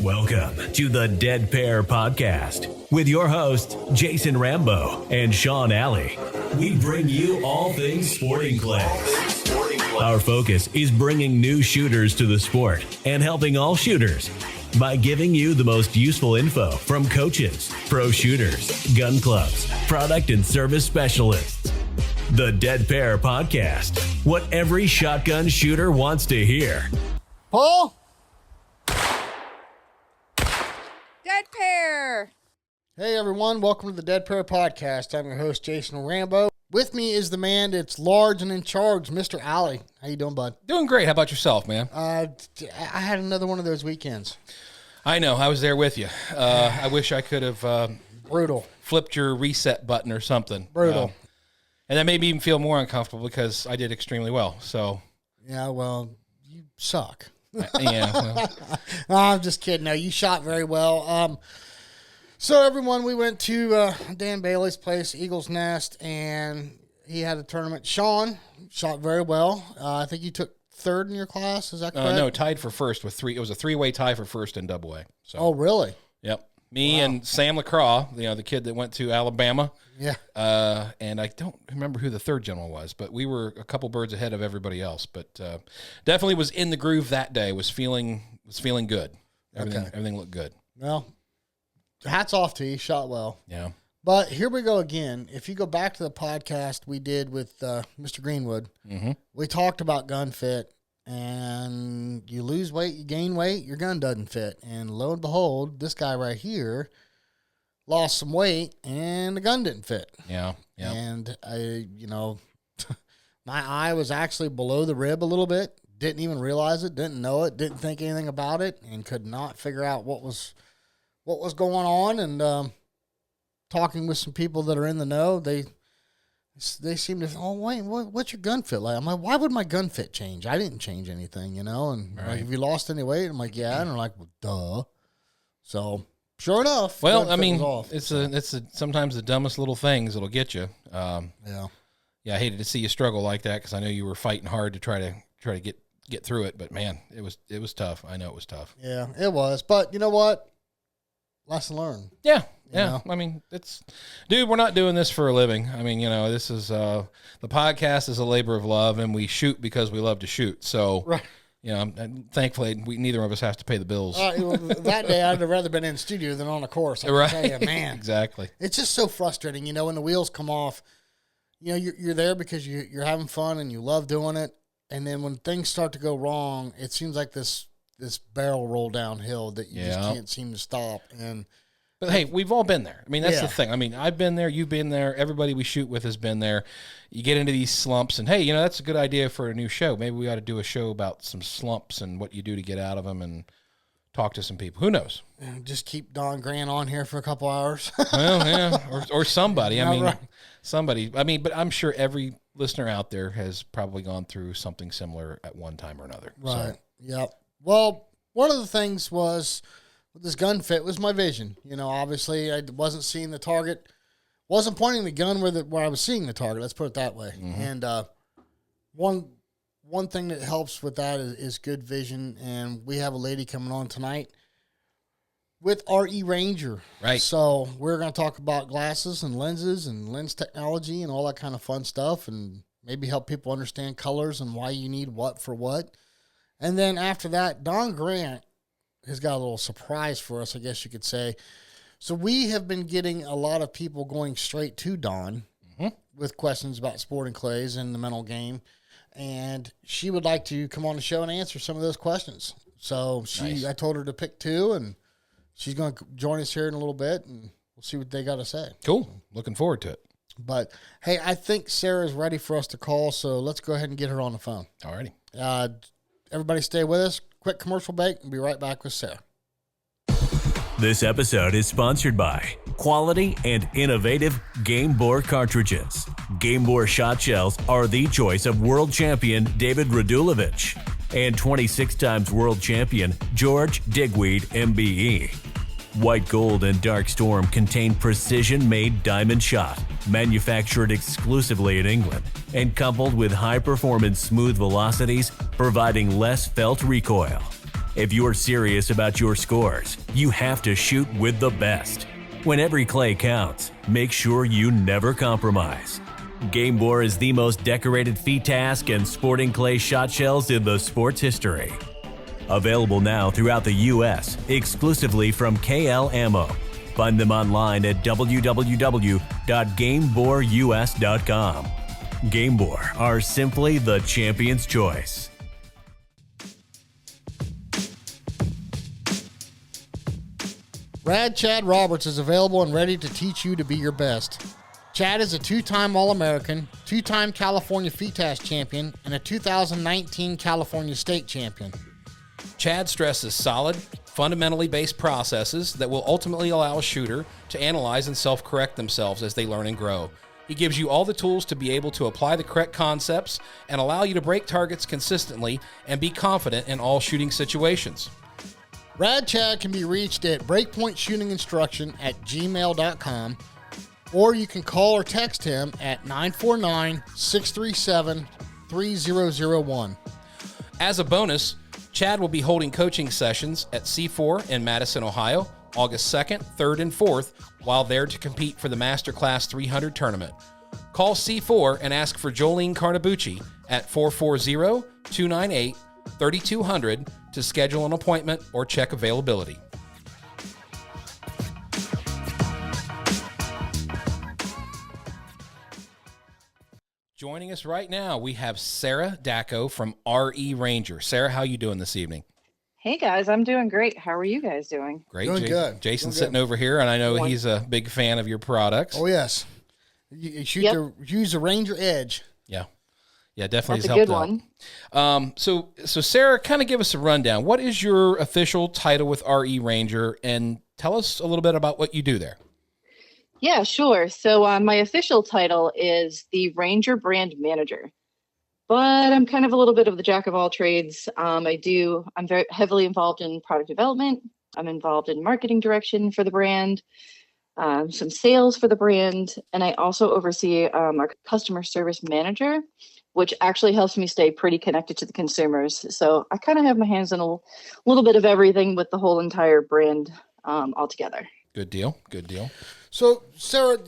Welcome to the Dead Pair Podcast with your hosts, Jason Rambo and Sean Alley. We bring you all things sporting clays. Our focus is bringing new shooters to the sport and helping all shooters by giving you the most useful info from coaches, pro shooters, gun clubs, product and service specialists. The Dead Pair Podcast, what every shotgun shooter wants to hear. Paul? Dead Pair. Hey everyone, welcome to the Dead Pair Podcast. I'm your host, Jason Rambo. With me is the man that's large and in charge, Mr. Alley. How you doing, bud? Doing great. How about yourself, man? I had another one of those weekends. I know. I was there with you. I wish I could have Brutal. flipped your reset button or something. Brutal. And that made me even feel more uncomfortable because I did extremely well. So, Yeah, well, you suck. yeah. Well, No, I'm just kidding. No, you shot very well. So everyone, we went to Dan Bailey's place, Eagle's Nest, and he had a tournament. Sean shot very well. I think you took third in your class. Is that correct? no, tied for first with three. It was a three-way tie for first in double A. So, Oh, really? Yep. Me and Sam LaCroix, the kid that went to Alabama. Yeah. And I don't remember who the third gentleman was, but we were a couple birds ahead of everybody else. But definitely was in the groove that day. Was feeling good. Everything looked good. Well, hats off to you. Shot well. Yeah. But here we go again. If you go back to the podcast we did with Mr. Greenwood, we talked about gun fit. And you lose weight, you gain weight, your gun doesn't fit. And lo and behold, this guy right here lost some weight and the gun didn't fit. Yeah. Yeah. And my eye was actually below the rib a little bit. Didn't even realize it, didn't know it, didn't think anything about it, and could not figure out what was going on. And talking with some people that are in the know, they seem to, oh, wait, what's your gun fit like? I'm like, why would my gun fit change? I didn't change anything, And Right. like, have you lost any weight? I'm like, yeah. And they're like, well, duh. So sure enough, Well, gun I fit mean, was off. it's sometimes the dumbest little things that'll get you. Yeah. Yeah, I hated to see you struggle like that because I know you were fighting hard to try to get through it. But man, it was tough. I know it was tough. Yeah, it was. But you know what? Lesson learned. Yeah. You Yeah. know? I mean, dude, we're not doing this for a living. I mean, this is the podcast is a labor of love, and we shoot because we love to shoot. So, Right. Thankfully, neither of us have to pay the bills. That day, I'd have rather been in studio than on a course. I can Right. tell you, man. Exactly. It's just so frustrating, when the wheels come off. You're there because you're having fun and you love doing it, and then when things start to go wrong, it seems like this barrel roll downhill that you just can't seem to stop. But hey, we've all been there. I mean, that's Yeah. the thing. I mean, I've been there. You've been there. Everybody we shoot with has been there. You get into these slumps, and hey, that's a good idea for a new show. Maybe we ought to do a show about some slumps and what you do to get out of them and talk to some people. Who knows? And just keep Don Grant on here for a couple hours. Well, yeah, or somebody. I Yeah, mean, right. somebody. I mean, but I'm sure every listener out there has probably gone through something similar at one time or another. Right. So, Yep. Well, one of the things was with this gun fit was my vision. Obviously I wasn't seeing the target, wasn't pointing the gun where I was seeing the target. Let's put it that way. And one thing that helps with that is good vision. And we have a lady coming on tonight with RE Ranger. Right. So we're going to talk about glasses and lenses and lens technology and all that kind of fun stuff, and maybe help people understand colors and why you need what for what. And then after that, Don Grant has got a little surprise for us, I guess you could say. So we have been getting a lot of people going straight to Don with questions about sporting clays and the mental game. And she would like to come on the show and answer some of those questions. So Nice. I told her to pick two, and she's going to join us here in a little bit, and we'll see what they got to say. cool. Looking forward to it. But, hey, I think Sarah's ready for us to call, so let's go ahead and get her on the phone. Alrighty. Everybody stay with us. Quick commercial break, and be right back with Sarah. This episode is sponsored by quality and innovative Game Bore cartridges. Game Bore shot shells are the choice of world champion David Radulovich and 26 times world champion George Digweed MBE. White Gold and Dark Storm contain precision-made diamond shot, manufactured exclusively in England, and coupled with high-performance smooth velocities, providing less felt recoil. If you're serious about your scores, you have to shoot with the best. When every clay counts, make sure you never compromise. Game Bore is the most decorated FITASC and sporting clay shot shells in the sport's history. Available now throughout the U.S., exclusively from KL Ammo. Find them online at www.gameborus.com. Game Bore are simply the champion's choice. Rad Chad Roberts is available and ready to teach you to be your best. Chad is a two-time All-American, two-time California FITASC champion, and a 2019 California State champion. Chad stresses solid, fundamentally based processes that will ultimately allow a shooter to analyze and self-correct themselves as they learn and grow. He gives you all the tools to be able to apply the correct concepts and allow you to break targets consistently and be confident in all shooting situations. Rad Chad can be reached at breakpointshootinginstruction@gmail.com, or you can call or text him at 949-637-3001. As a bonus, Chad will be holding coaching sessions at C4 in Madison, Ohio, August 2nd, 3rd, and 4th, while there to compete for the Masterclass 300 tournament. Call C4 and ask for Jolene Carnabucci at 440-298-3200 to schedule an appointment or check availability. Joining us right now, we have Sarah Dacko from RE Ranger. Sarah, how you doing this evening? Hey guys, I'm doing great. How are you guys doing? Great. Doing good. Jason's Doing sitting good. over here, and I know he's a big fan of your products. Oh, yes. You use the Ranger Edge. Yeah, definitely That's a has good helped one. out. So Sarah, kind of give us a rundown. What is your official title with RE Ranger, and tell us a little bit about what you do there. Yeah, sure. So my official title is the Ranger Brand Manager, but I'm kind of a little bit of the jack of all trades. I'm very heavily involved in product development. I'm involved in marketing direction for the brand, some sales for the brand, and I also oversee our customer service manager, which actually helps me stay pretty connected to the consumers. So I kind of have my hands in a little bit of everything with the whole entire brand altogether. Good deal. Good deal. So, Sarah,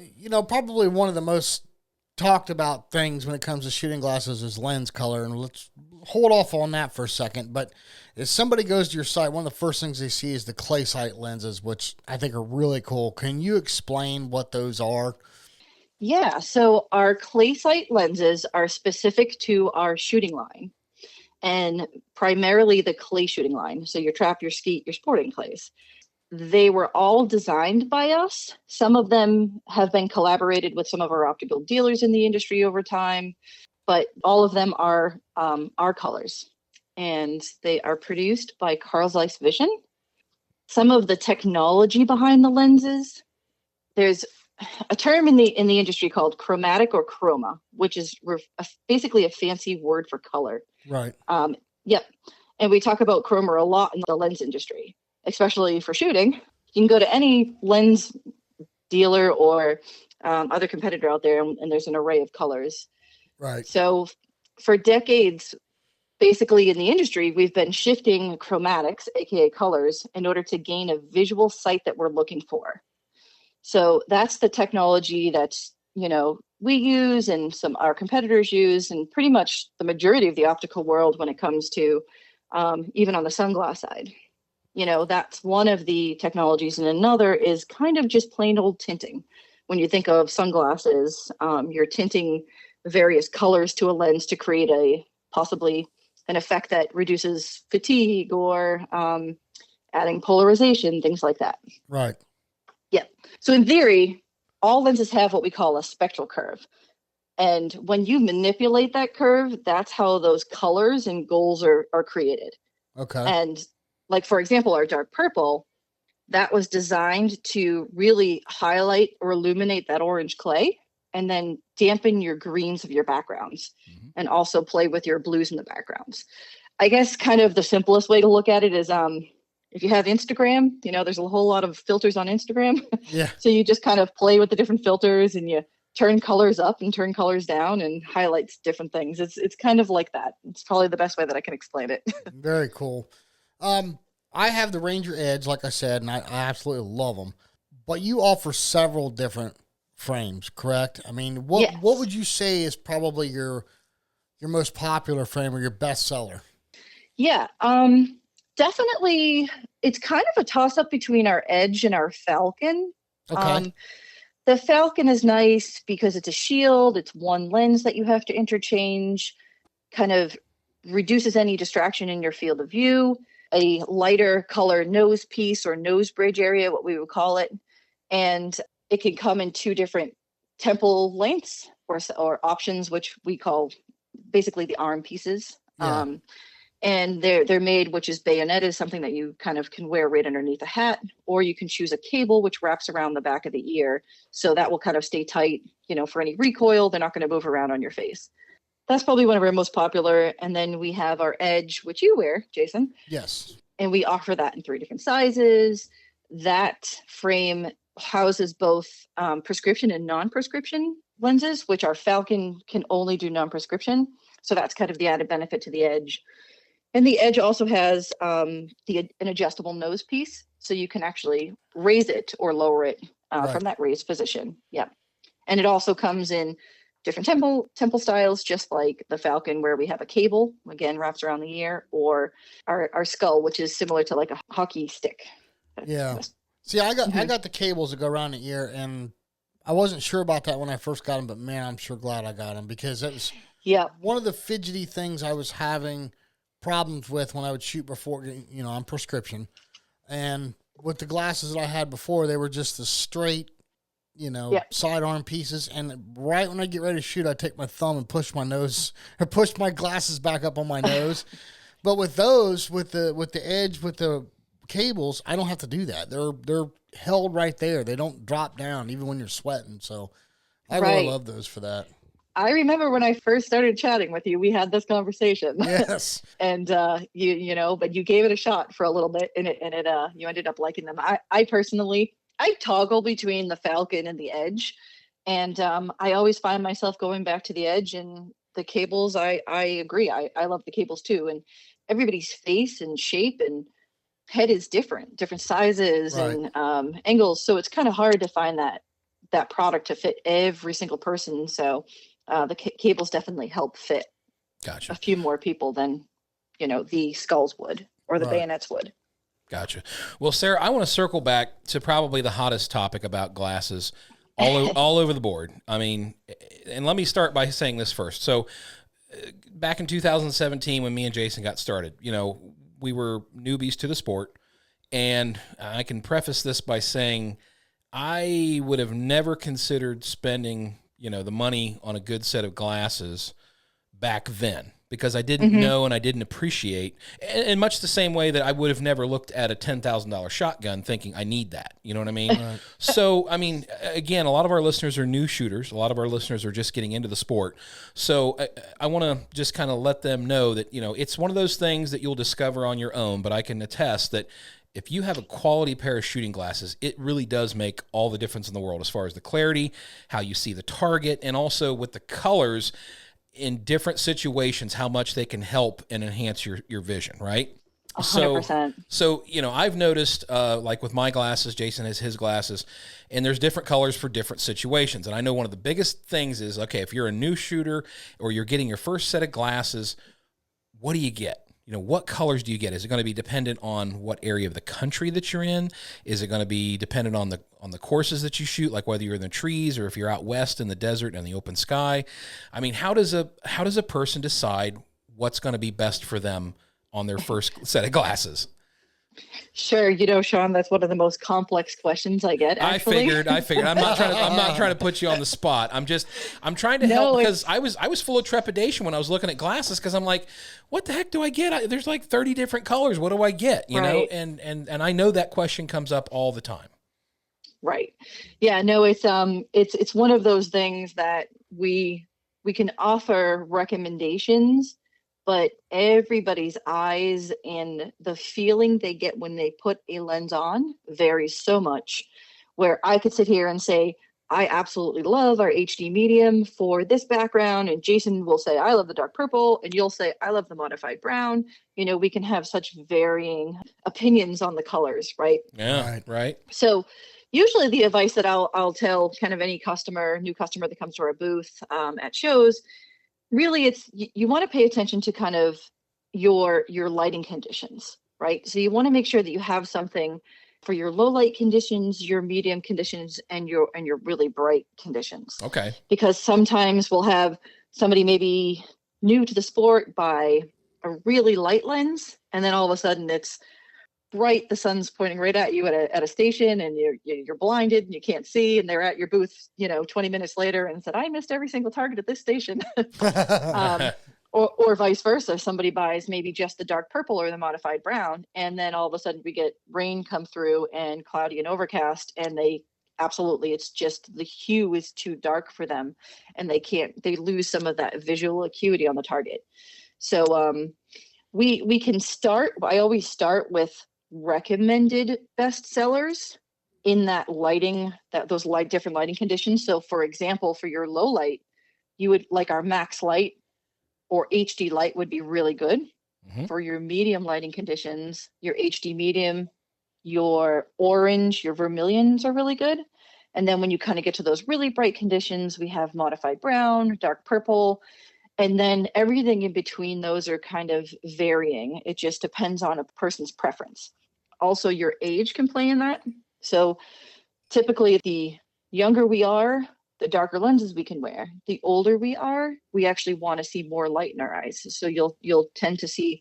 probably one of the most talked about things when it comes to shooting glasses is lens color, and let's hold off on that for a second. But if somebody goes to your site, one of the first things they see is the clay sight lenses, which I think are really cool. Can you explain what those are? Yeah, so our clay sight lenses are specific to our shooting line, and primarily the clay shooting line. So your trap, your skeet, your sporting clays. They were all designed by us. Some of them have been collaborated with some of our optical dealers in the industry over time, but all of them are our colors, and they are produced by Carl Zeiss Vision. Some of the technology behind the lenses, there's a term in the industry called chromatic or chroma, which is basically a fancy word for color. Right. Yep. And we talk about chroma a lot in the lens industry, especially for shooting. You can go to any lens dealer or other competitor out there, and there's an array of colors. Right. So for decades, basically in the industry, we've been shifting chromatics, aka colors, in order to gain a visual sight that we're looking for. So that's the technology that's, we use and some our competitors use, and pretty much the majority of the optical world when it comes to even on the sunglass side. That's one of the technologies, and another is kind of just plain old tinting. When you think of sunglasses, you're tinting various colors to a lens to create possibly an effect that reduces fatigue or adding polarization, things like that. Right. Yep. So in theory, all lenses have what we call a spectral curve. And when you manipulate that curve, that's how those colors and goals are created. Okay. And like, for example, our dark purple, that was designed to really highlight or illuminate that orange clay and then dampen your greens of your backgrounds and also play with your blues in the backgrounds. I guess kind of the simplest way to look at it is if you have Instagram, there's a whole lot of filters on Instagram. Yeah. So you just kind of play with the different filters and you turn colors up and turn colors down and highlights different things. It's kind of like that. It's probably the best way that I can explain it. Very cool. I have the Ranger Edge, like I said, and I absolutely love them. But you offer several different frames, correct? I mean, what Yes. what would you say is probably your most popular frame or your best seller? Yeah, definitely. It's kind of a toss up between our Edge and our Falcon. Okay. The Falcon is nice because it's a shield. It's one lens that you have to interchange, kind of reduces any distraction in your field of view, a lighter color nose piece or nose bridge area, what we would call it. And it can come in two different temple lengths or options, which we call basically the arm pieces. Yeah. And they're made, which is bayonet is something that you kind of can wear right underneath a hat, or you can choose a cable which wraps around the back of the ear, so that will kind of stay tight, for any recoil. They're not going to move around on your face. That's probably one of our most popular. And then we have our Edge, which you wear, Jason. Yes. And we offer that in 3 different sizes. That frame houses both prescription and non-prescription lenses, which our Falcon can only do non-prescription. So that's kind of the added benefit to the Edge. And the Edge also has an adjustable nose piece, so you can actually raise it or lower it Right. from that raised position. Yeah. And it also comes in different temple styles, just like the Falcon, where we have a cable, again, wraps around the ear, or our skull, which is similar to like a hockey stick. Yeah. See, I got the cables that go around the ear, and I wasn't sure about that when I first got them, but man, I'm sure glad I got them, because it was one of the fidgety things I was having problems with when I would shoot before, on prescription. And with the glasses that I had before, they were just the straight, sidearm pieces. And right when I get ready to shoot, I take my thumb and push my glasses back up on my nose. But with those, with the Edge, with the cables, I don't have to do that. They're held right there. They don't drop down even when you're sweating. So I really love those for that. I remember when I first started chatting with you, we had this conversation. Yes. And but you gave it a shot for a little bit, and you ended up liking them. I personally, I toggle between the Falcon and the Edge, and I always find myself going back to the Edge. And the cables, I agree. I love the cables too. And everybody's face and shape and head is different sizes and angles. So it's kind of hard to find that product to fit every single person. So the cables definitely help fit Gotcha. a few more people than, the skulls would or the bayonets would. Gotcha. Well, Sarah, I want to circle back to probably the hottest topic about glasses all over the board. I mean, and let me start by saying this first. So back in 2017, when me and Jason got started, we were newbies to the sport. And I can preface this by saying I would have never considered spending, the money on a good set of glasses back then, because I didn't know and I didn't appreciate, in much the same way that I would have never looked at a $10,000 shotgun thinking I need that. You know what I mean? Right. So, I mean, again, a lot of our listeners are new shooters. A lot of our listeners are just getting into the sport. So I want to just kind of let them know that, it's one of those things that you'll discover on your own, but I can attest that if you have a quality pair of shooting glasses, it really does make all the difference in the world as far as the clarity, how you see the target, and also with the colors in different situations, how much they can help and enhance your vision, right? 100%. So, I've noticed, like with my glasses, Jason has his glasses, and there's different colors for different situations. And I know one of the biggest things is, okay, if you're a new shooter or you're getting your first set of glasses, what do you get? What colors do you get? Is it going to be dependent on what area of the country that you're in? Is it going to be dependent on the courses that you shoot, like whether you're in the trees or if you're out west in the desert and the open sky? I mean, how does a person decide what's going to be best for them on their first set of glasses? Sure, Sean, that's one of the most complex questions I get. Actually. I figured. I'm not trying to put you on the spot. I'm trying to help, because I was full of trepidation when I was looking at glasses, because I'm like, what the heck do I get? There's like 30 different colors. What do I get? You know, and I know that question comes up all the time. Right. Yeah. No, it's one of those things that we can offer recommendations, but everybody's eyes and the feeling they get when they put a lens on varies so much, where I could sit here and say, I absolutely love our HD medium for this background. And Jason will say, I love the dark purple. And you'll say, I love the modified brown. We can have such varying opinions on the colors, right? Yeah, right. So usually the advice that I'll tell kind of any new customer that comes to our booth at shows, really it's, you want to pay attention to kind of your lighting conditions, right? So you want to make sure that you have something for your low light conditions, your medium conditions, and your really bright conditions. Okay. Because sometimes we'll have somebody maybe new to the sport buy a really light lens, and then all of a sudden it's bright, the sun's pointing right at you at a station, and you're blinded and you can't see, and they're at your booth 20 minutes later and said, I missed every single target at this station. Or vice versa. Somebody buys maybe just the dark purple or the modified brown, and then all of a sudden we get rain come through and cloudy and overcast, and it's just the hue is too dark for them, and they lose some of that visual acuity on the target. So we can start, I always start with recommended best sellers in that lighting, different lighting conditions. So for example, for your low light, you would like our max light or HD light would be really good. Mm-hmm. For your medium lighting conditions, your HD medium, your orange, your vermilions are really good. And then when you kind of get to those really bright conditions, we have modified brown, dark purple, and then everything in between those are kind of varying. It just depends on a person's preference. Also, your age can play in that. So typically the younger we are, the darker lenses we can wear. The older we are, we actually want to see more light in our eyes. So you'll tend to see,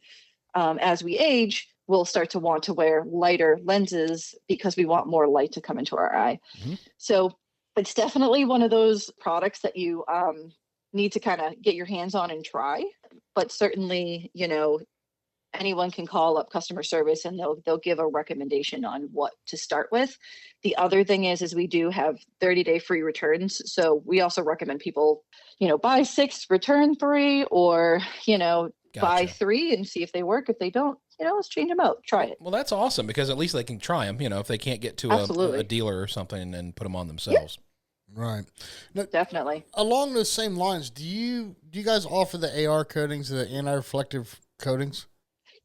as we age, we'll start to want to wear lighter lenses because we want more light to come into our eye. Mm-hmm. So it's definitely one of those products that you need to kind of get your hands on and try. But certainly, anyone can call up customer service and they'll give a recommendation on what to start with. The other thing is we do have 30-day free returns. So we also recommend people, buy 6, return 3, or, Gotcha. Buy 3 and see if they work. If they don't, let's change them out. Try it. Well, that's awesome, because at least they can try them, if they can't get to a dealer or something and put them on themselves. Yeah. Right. Now, definitely. Along those same lines, do you guys offer the AR coatings, the anti-reflective coatings?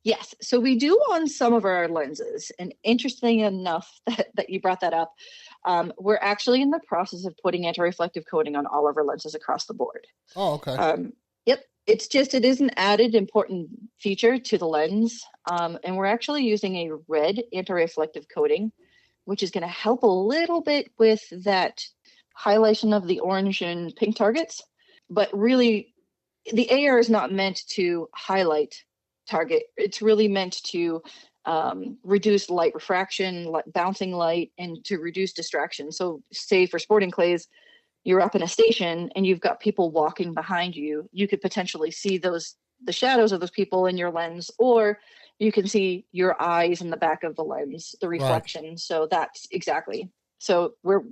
Yes. So we do on some of our lenses. And interesting enough that you brought that up, we're actually in the process of putting anti-reflective coating on all of our lenses across the board. Oh, okay. Yep. It is an added important feature to the lens. And we're actually using a red anti-reflective coating, which is going to help a little bit with that highlighting of the orange and pink targets. But really, the AR is not meant to highlight target. It's really meant to reduce light refraction, bouncing light, and to reduce distraction. So say for sporting clays, you're up in a station and you've got people walking behind you. You could potentially see the shadows of those people in your lens, or you can see your eyes in the back of the lens, the reflection. Right. So that's exactly. So we're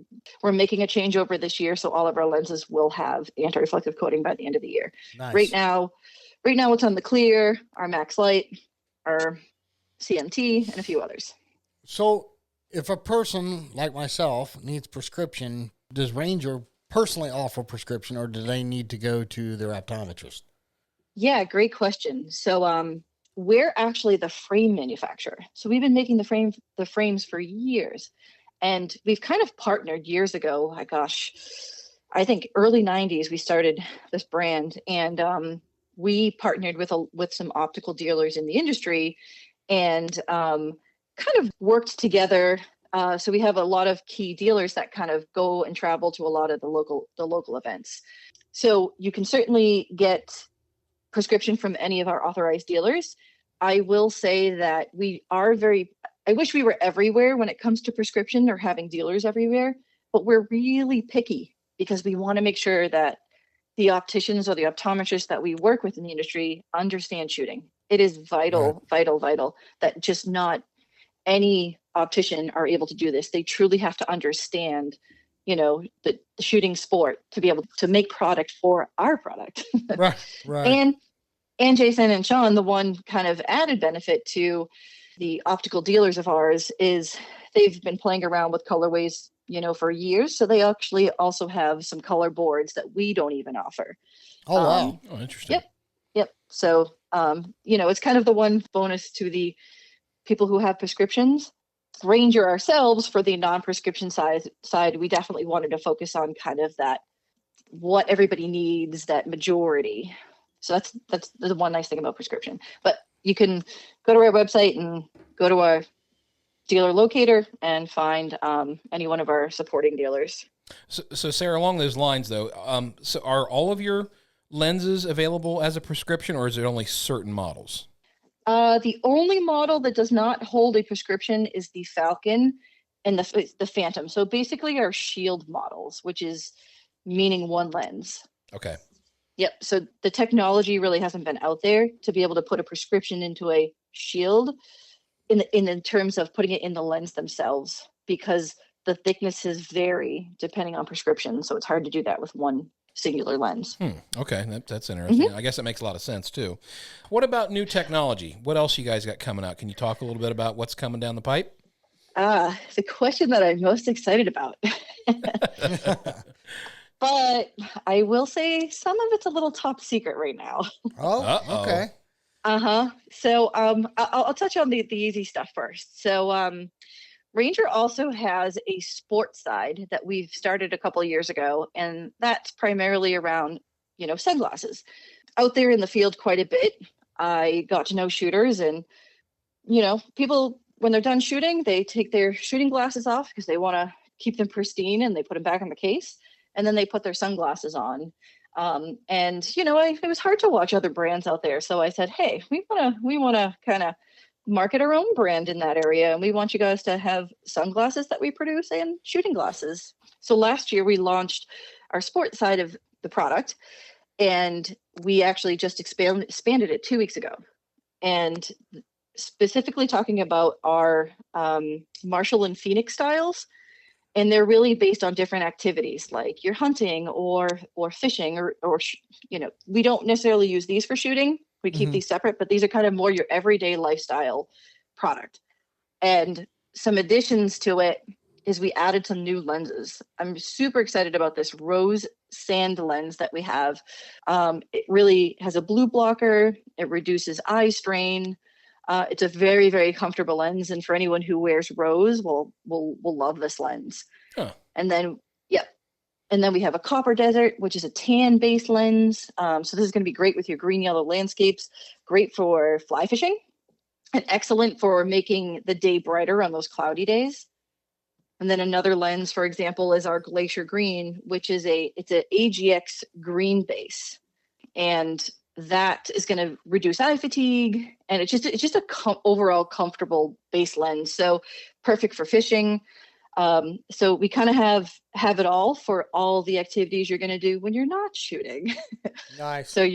making a changeover this year. So all of our lenses will have anti-reflective coating by the end of the year. Nice. Right now it's on the clear, our max light, our CMT, and a few others. So if a person like myself needs prescription, does Ranger personally offer prescription, or do they need to go to their optometrist? Yeah, great question. So we're actually the frame manufacturer. So we've been making the frames for years. And we've kind of partnered years ago. My gosh, I think early 90s, we started this brand, and we partnered with some optical dealers in the industry and kind of worked together. So we have a lot of key dealers that kind of go and travel to a lot of the local events. So you can certainly get prescription from any of our authorized dealers. I will say that I wish we were everywhere when it comes to prescription or having dealers everywhere, but we're really picky because we want to make sure that the opticians or the optometrists that we work with in the industry understand shooting. It is vital that just not any optician are able to do this. They truly have to understand, the shooting sport to be able to make product for our product. Right. And Jason and Sean, the one kind of added benefit to the optical dealers of ours is they've been playing around with colorways for years. So they actually also have some color boards that we don't even offer. Oh, wow. Oh, interesting. Yep. So, it's kind of the one bonus to the people who have prescriptions. Ranger ourselves, for the non-prescription side, we definitely wanted to focus on kind of that, what everybody needs, that majority. So that's the one nice thing about prescription. But you can go to our website and go to our dealer locator and find any one of our supporting dealers. So Sarah, along those lines though, so are all of your lenses available as a prescription, or is it only certain models? The only model that does not hold a prescription is the Falcon and the Phantom. So basically our shield models, which is meaning one lens. Okay. Yep. So the technology really hasn't been out there to be able to put a prescription into a shield in terms of putting it in the lens themselves, because the thicknesses vary depending on prescription. So it's hard to do that with one singular lens. Okay, that's interesting. I guess that makes a lot of sense too. What about new technology? What else you guys got coming out? Can you talk a little bit about what's coming down the pipe? The question that I'm most excited about. But I will say some of it's a little top secret right now. Oh, okay. So I'll touch on the easy stuff first. So Ranger also has a sports side that we've started a couple of years ago, and that's primarily around, sunglasses. Out there in the field quite a bit, I got to know shooters, and, people, when they're done shooting, they take their shooting glasses off because they want to keep them pristine, and they put them back in the case, and then they put their sunglasses on. It was hard to watch other brands out there. So I said, hey, we want to kind of market our own brand in that area. And we want you guys to have sunglasses that we produce and shooting glasses. So last year we launched our sports side of the product, and we actually just expanded it 2 weeks ago. And specifically talking about our Marshall and Phoenix styles. And they're really based on different activities, like you're hunting or fishing or we don't necessarily use these for shooting. We keep these separate, but these are kind of more your everyday lifestyle product. And some additions to it is we added some new lenses. I'm super excited about this rose sand lens that we have. It really has a blue blocker. It reduces eye strain. It's a very, very comfortable lens. And for anyone who wears rose, will love this lens. Huh. And then, And then we have a copper desert, which is a tan based lens. So this is going to be great with your green, yellow landscapes, great for fly fishing, and excellent for making the day brighter on those cloudy days. And then another lens, for example, is our glacier green, which is it's an AGX green base. And that is going to reduce eye fatigue. And it's just overall comfortable base lens. So perfect for fishing. So we kind of have it all for all the activities you're going to do when you're not shooting. Nice. So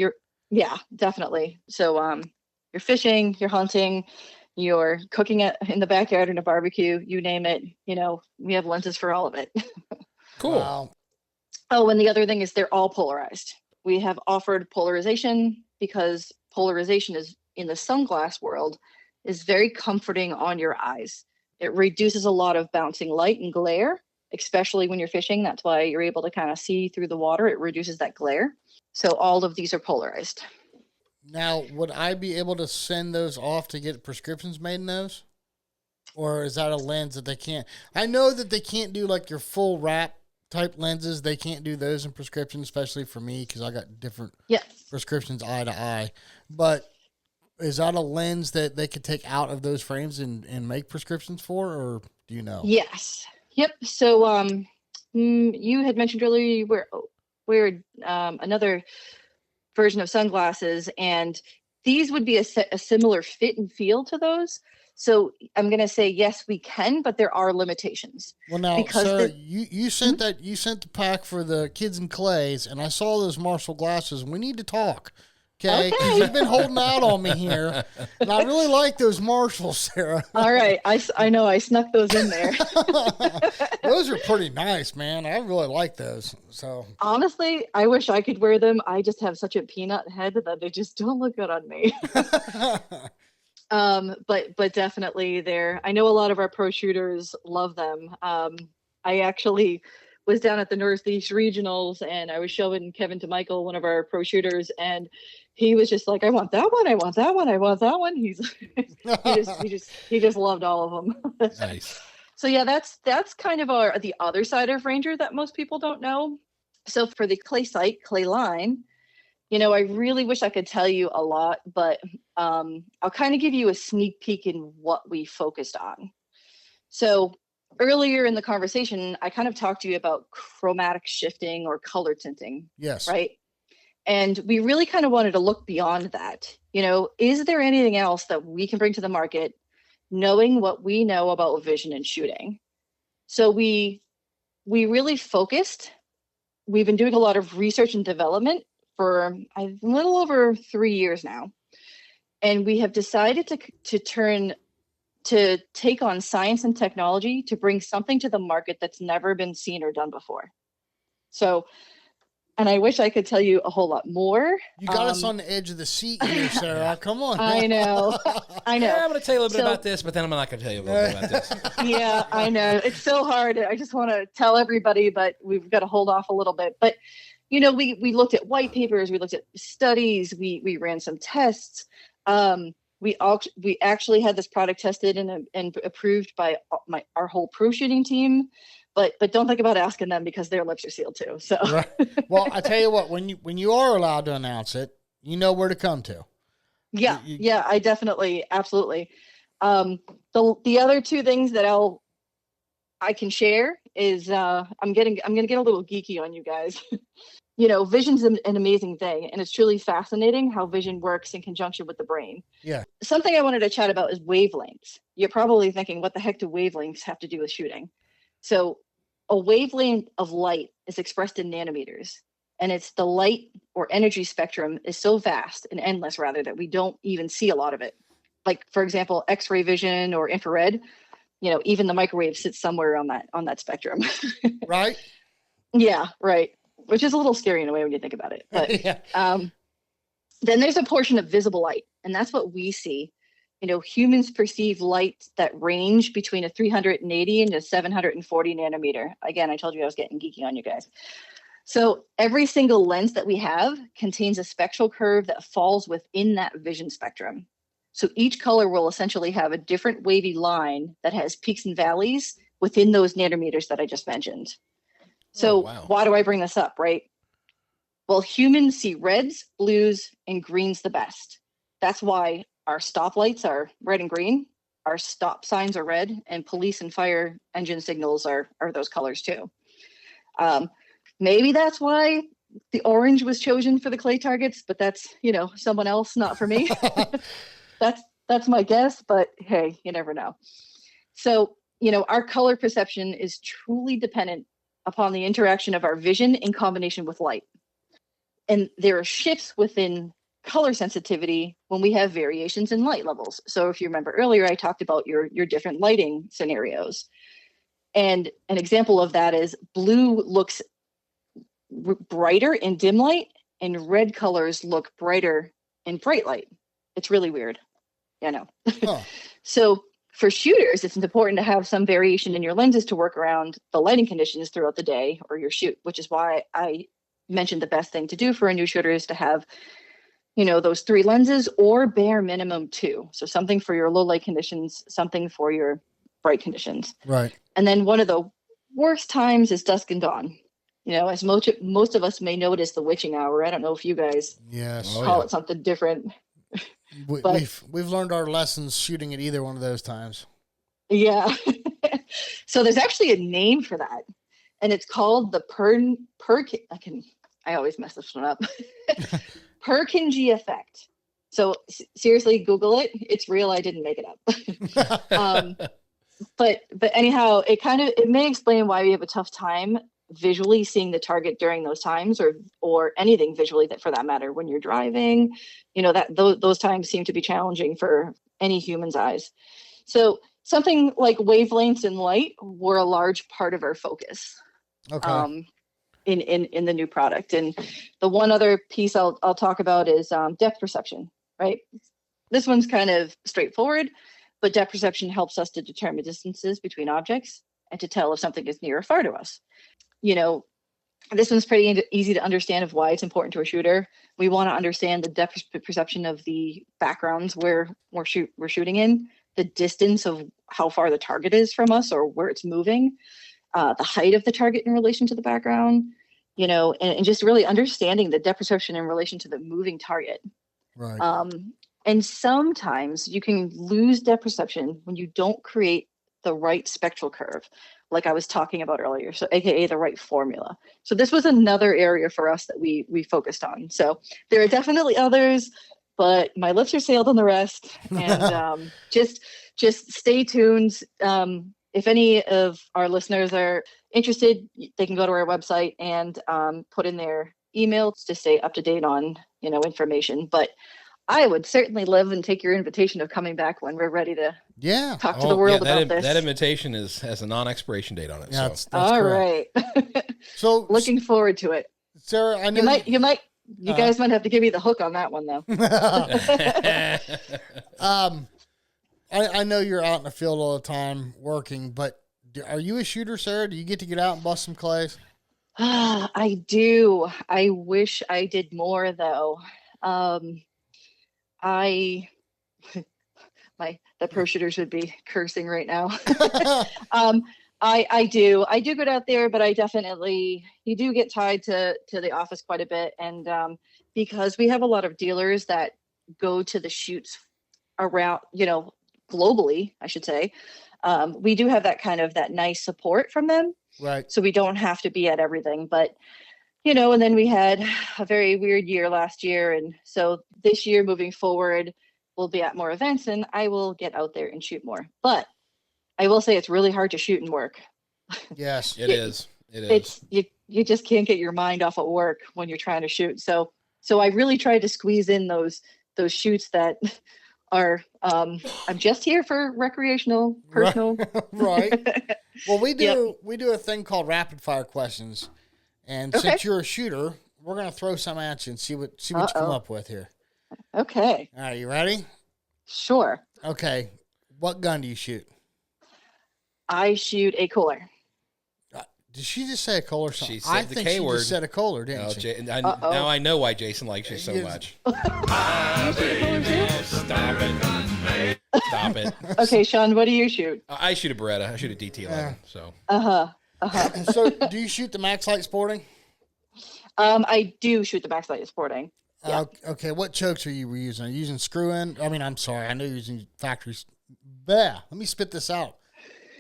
definitely. So you're fishing, you're hunting, you're cooking in the backyard in a barbecue, you name it, we have lenses for all of it. Cool. Wow. Oh, and the other thing is they're all polarized. We have offered polarization because polarization is in the sunglass world is very comforting on your eyes. It reduces a lot of bouncing light and glare, especially when you're fishing. That's why you're able to kind of see through the water. It reduces that glare. So all of these are polarized. Now, would I be able to send those off to get prescriptions made in those? Or is that a lens that they can't? I know that they can't do like your full wrap type lenses. They can't do those in prescription, especially for me because I got different prescriptions eye to eye. But is that a lens that they could take out of those frames and make prescriptions for, or do you know? Yes. Yep. So you had mentioned earlier you wear another version of sunglasses, and these would be a similar fit and feel to those. So I'm going to say, yes, we can, but there are limitations. Well, now, Sarah, you sent you sent the pack for the kids and clays, and I saw those Marshall glasses. We need to talk. Okay, because you've been holding out on me here, and I really like those Marshalls, Sarah. All right, I know I snuck those in there. Those are pretty nice, man. I really like those. So honestly, I wish I could wear them. I just have such a peanut head that they just don't look good on me. But definitely I know a lot of our pro shooters love them. I actually was down at the Northeast Regionals, and I was showing Kevin to Michael, one of our pro shooters, and he was just like, I want that one, I want that one, I want that one. He just loved all of them. Nice. So yeah, that's kind of the other side of Ranger that most people don't know. So for the clay sight, clay line, I really wish I could tell you a lot, but I'll kind of give you a sneak peek in what we focused on. So earlier in the conversation, I kind of talked to you about chromatic shifting or color tinting. Yes. Right. And we really kind of wanted to look beyond that. Is there anything else that we can bring to the market, knowing what we know about vision and shooting? So we really focused. We've been doing a lot of research and development for a little over 3 years now. And we have decided to take on science and technology to bring something to the market that's never been seen or done before. So, and I wish I could tell you a whole lot more. You got us on the edge of the seat here, Sarah. Come on. I know. Yeah, I'm going to tell you a little bit about this, but then I'm not going to tell you a little bit about this. Yeah, I know. It's so hard. I just want to tell everybody, but we've got to hold off a little bit. But, we looked at white papers, we looked at studies, we ran some tests. We actually had this product tested and approved by our whole pro shooting team, but don't think about asking them because their lips are sealed too. So, right. Well, I tell you what, when you are allowed to announce it, you know where to come to. Yeah, I definitely, absolutely. The other two things that I can share is I'm going to get a little geeky on you guys. Vision's an amazing thing, and it's truly fascinating how vision works in conjunction with the brain. Yeah. Something I wanted to chat about is wavelengths. You're probably thinking, what the heck do wavelengths have to do with shooting? So a wavelength of light is expressed in nanometers, and it's the light or energy spectrum is so vast and endless, rather, that we don't even see a lot of it. Like, for example, X-ray vision or infrared, even the microwave sits somewhere on that spectrum. Right. Yeah, right. Which is a little scary in a way when you think about it. But yeah. Then there's a portion of visible light, and that's what we see. Humans perceive light that range between a 380 and a 740 nanometer. Again, I told you I was getting geeky on you guys. So every single lens that we have contains a spectral curve that falls within that vision spectrum. So each color will essentially have a different wavy line that has peaks and valleys within those nanometers that I just mentioned. So Why do I bring this up, right? Well, humans see reds, blues, and greens the best. That's why our stoplights are red and green, our stop signs are red, and police and fire engine signals are those colors too. Maybe that's why the orange was chosen for the clay targets, but that's, someone else, not for me. That's my guess, but hey, you never know. So, our color perception is truly dependent upon the interaction of our vision in combination with light. And there are shifts within color sensitivity when we have variations in light levels. So if you remember earlier, I talked about your different lighting scenarios. And an example of that is blue looks brighter in dim light and red colors look brighter in bright light. It's really weird. I know. Huh. So for shooters, it's important to have some variation in your lenses to work around the lighting conditions throughout the day or your shoot, which is why I mentioned the best thing to do for a new shooter is to have, those 3 lenses or bare minimum 2. So something for your low light conditions, something for your bright conditions. Right. And then one of the worst times is dusk and dawn. As most of us may know it as the witching hour. I don't know if you guys call it something different. We've learned our lessons shooting at either one of those times. Yeah. So there's actually a name for that, and it's called the I always mess this one up. Purkinje effect. So seriously, Google it. It's real. I didn't make it up. But anyhow, it may explain why we have a tough time visually seeing the target during those times, or anything visually that for that matter when you're driving, that those times seem to be challenging for any human's eyes. So something like wavelengths and light were a large part of our focus. Okay. In the new product. And the one other piece I'll talk about is depth perception, right? This one's kind of straightforward, but depth perception helps us to determine distances between objects and to tell if something is near or far to us. You know, this one's pretty easy to understand of why it's important to a shooter. We want to understand the depth perception of the backgrounds where we're shooting in, the distance of how far the target is from us or where it's moving, the height of the target in relation to the background, you know, and just really understanding the depth perception in relation to the moving target. Right. And sometimes you can lose depth perception when you don't create the right spectral curve, like I was talking about earlier. So AKA the right formula. So this was another area for us that we focused on. So there are definitely others, but my lips are sealed on the rest. And just stay tuned. If any of our listeners are interested, they can go to our website and put in their emails to stay up to date on, you know, information. But I would certainly live and take your invitation of coming back when we're ready to talk to the world about this. That invitation has a non-expiration date on it. Yeah, so. that's all right. So looking forwed to it. Sarah, I know you guys might have to give me the hook on that one though. I know you're out in the field all the time working, but are you a shooter, Sarah? Do you get to get out and bust some clays? I do. I wish I did more though. The pro shooters would be cursing right now. I do get out there, but you do get tied to the office quite a bit. And because we have a lot of dealers that go to the shoots around, you know, globally, I should say, we do have that nice support from them. Right. So we don't have to be at everything, but you know, and then we had a very weird year last year. And so this year moving forward, we'll be at more events and I will get out there and shoot more. But I will say it's really hard to shoot and work. Yes, it is. You just can't get your mind off of work when you're trying to shoot. So I really tried to squeeze in those shoots that are, I'm just here for recreational, personal. Right. Well, we do a thing called rapid fire questions. And since you're a shooter, we're going to throw some at you and see what you come up with here. Okay. All right, you ready? Sure. Okay. What gun do you shoot? I shoot a Kohler. Did she just say a Kohler? She said I the think K she word. just said a Kohler, didn't she? Now I know why Jason likes you so much. Stop it. Okay, Sean, what do you shoot? I shoot a Beretta. I shoot a DT11. So. So, do you shoot the Max Light Sporting? I do shoot the Max Light Sporting. Yeah. Okay, what chokes are you using? Are you using screw-in? I mean, I'm sorry, I know you're using factories. Let me spit this out.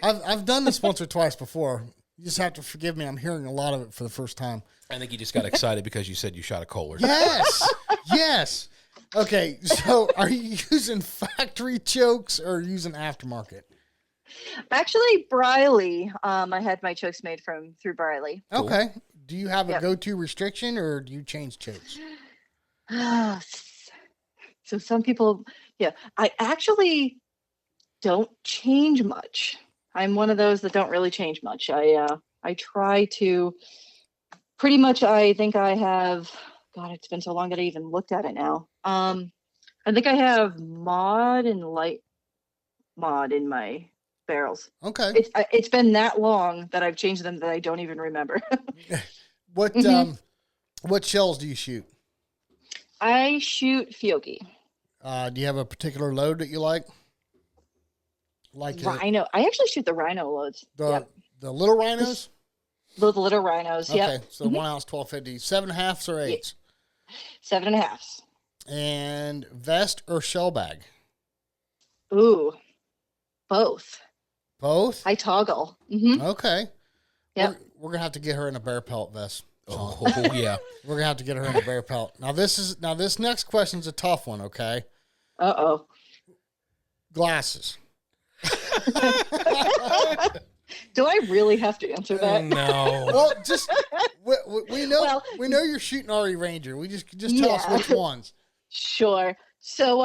I've done this once or twice before. You just have to forgive me. I'm hearing a lot of it for the first time. I think you just got excited because you said you shot a Kohler. Yes, yes. Okay, so are you using factory chokes or using aftermarket? Actually, Briley. I had my chokes made through Briley. Cool. Okay. Do you have a go-to restriction or do you change chokes? So some people, I actually don't change much. I'm one of those that don't really change much. I try to pretty much, I think I have, God, it's been so long that I even looked at it now. I think I have mod and light mod in my barrels. Okay. It's been that long that I've changed them that I don't even remember. What shells do you shoot? I shoot Fiocchi. Do you have a particular load that you like? Rhino. I actually shoot the Rhino loads. The little rhinos? The little rhinos, okay, so 1 ounce 1250. 7.5s or 8s? 7.5s. And vest or shell bag? Ooh, both. Both? I toggle. Mm-hmm. Okay. Yeah. We're gonna have to get her in a bear pelt vest. Oh yeah. We're gonna have to get her in a bear pelt. Now this next question's a tough one, okay? Uh-oh. Glasses. Do I really have to answer that? No. Well, just we know we know you're shooting RE Ranger. We just tell us which ones. Sure. So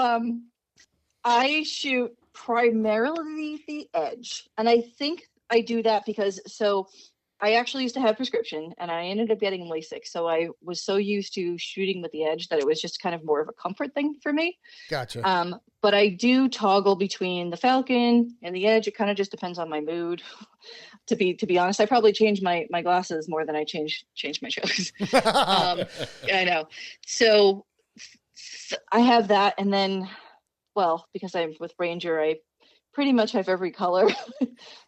I shoot primarily the edge, and I think I do that because I actually used to have prescription, and I ended up getting LASIK. So I was so used to shooting with the edge that it was just kind of more of a comfort thing for me. Gotcha. But I do toggle between the Falcon and the edge. It kind of just depends on my mood. To be honest, I probably change my glasses more than I change my shows. I know. So I have that, and then, well, because I'm with Ranger, I pretty much have every color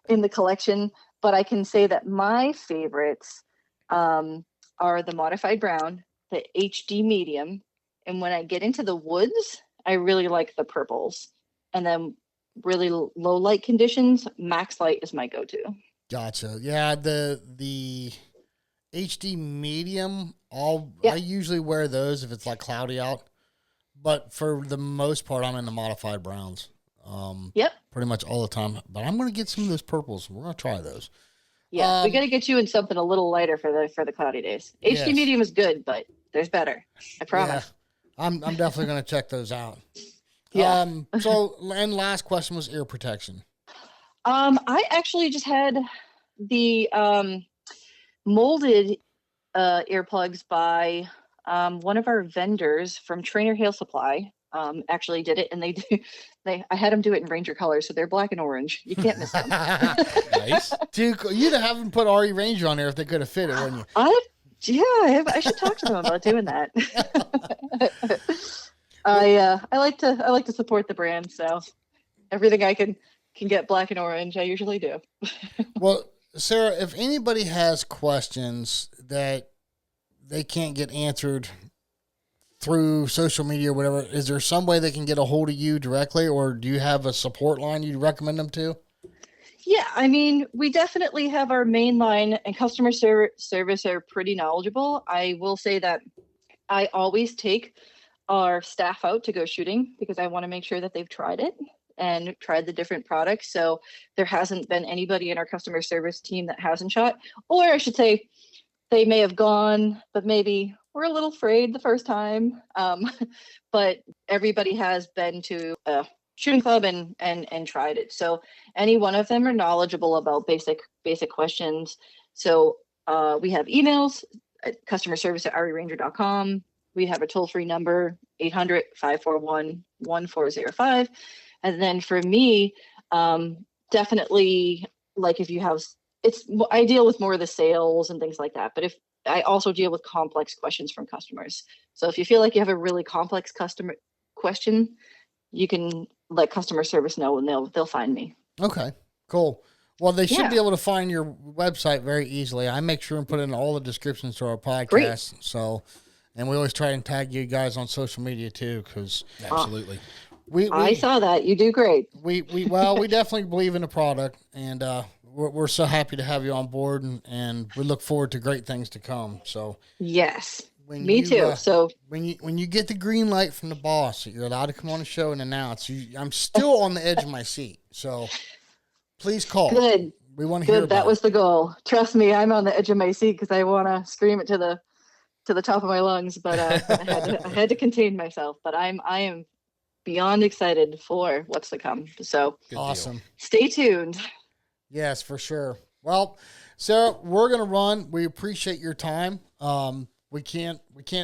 in the collection. But I can say that my favorites are the modified brown, the HD medium, and when I get into the woods, I really like the purples. And then really low light conditions, max light is my go-to. Gotcha. Yeah, the HD medium, I usually wear those if it's like cloudy out. But for the most part, I'm in the modified browns. Pretty much all the time. But I'm gonna get some of those purples. We're gonna try those. Yeah, we gotta get you in something a little lighter for the cloudy days. HD medium is good, but there's better. I promise. Yeah, I'm definitely gonna check those out. Yeah. So, and last question was ear protection. I actually just had the molded earplugs by one of our vendors from Trainer Hail Supply. Actually did it, and I had them do it in Ranger colors, so they're black and orange. You can't miss them. Nice. Dude, you'd have them put RE Ranger on there if they could have fit it, wouldn't you? I should talk to them about doing that. I like to support the brand, so everything I can get black and orange, I usually do. Well, Sarah, if anybody has questions that they can't get answered through social media or whatever, is there some way they can get a hold of you directly, or do you have a support line you'd recommend them to? Yeah, I mean, we definitely have our main line, and customer service are pretty knowledgeable. I will say that I always take our staff out to go shooting because I want to make sure that they've tried it and tried the different products. So there hasn't been anybody in our customer service team that hasn't shot, or I should say they may have gone, but maybe we're a little afraid the first time. But everybody has been to a shooting club and tried it. So any one of them are knowledgeable about basic questions. So we have emails at customer service at reranger.com. We have a toll-free number, 800-541-1405. And then for me, definitely, like if you have, I deal with more of the sales and things like that. But if I also deal with complex questions from customers. So if you feel like you have a really complex customer question, you can let customer service know and they'll find me. Okay, cool. Well, they should be able to find your website very easily. I make sure and put in all the descriptions to our podcast. Great. So, and we always try and tag you guys on social media too, because Absolutely. I saw that. You do great. We definitely believe in the product, and we're so happy to have you on board, and we look forward to great things to come. So yes, me too. So when you get the green light from the boss, you're allowed to come on the show and announce. I'm still on the edge of my seat, so please call. Good. We want to hear. That was the goal. Trust me, I'm on the edge of my seat because I want to scream it to the top of my lungs, but I had to contain myself. But I am beyond excited for what's to come. So awesome. Stay tuned. Yes, for sure. Well, Sarah, we're going to run. We appreciate your time. We can't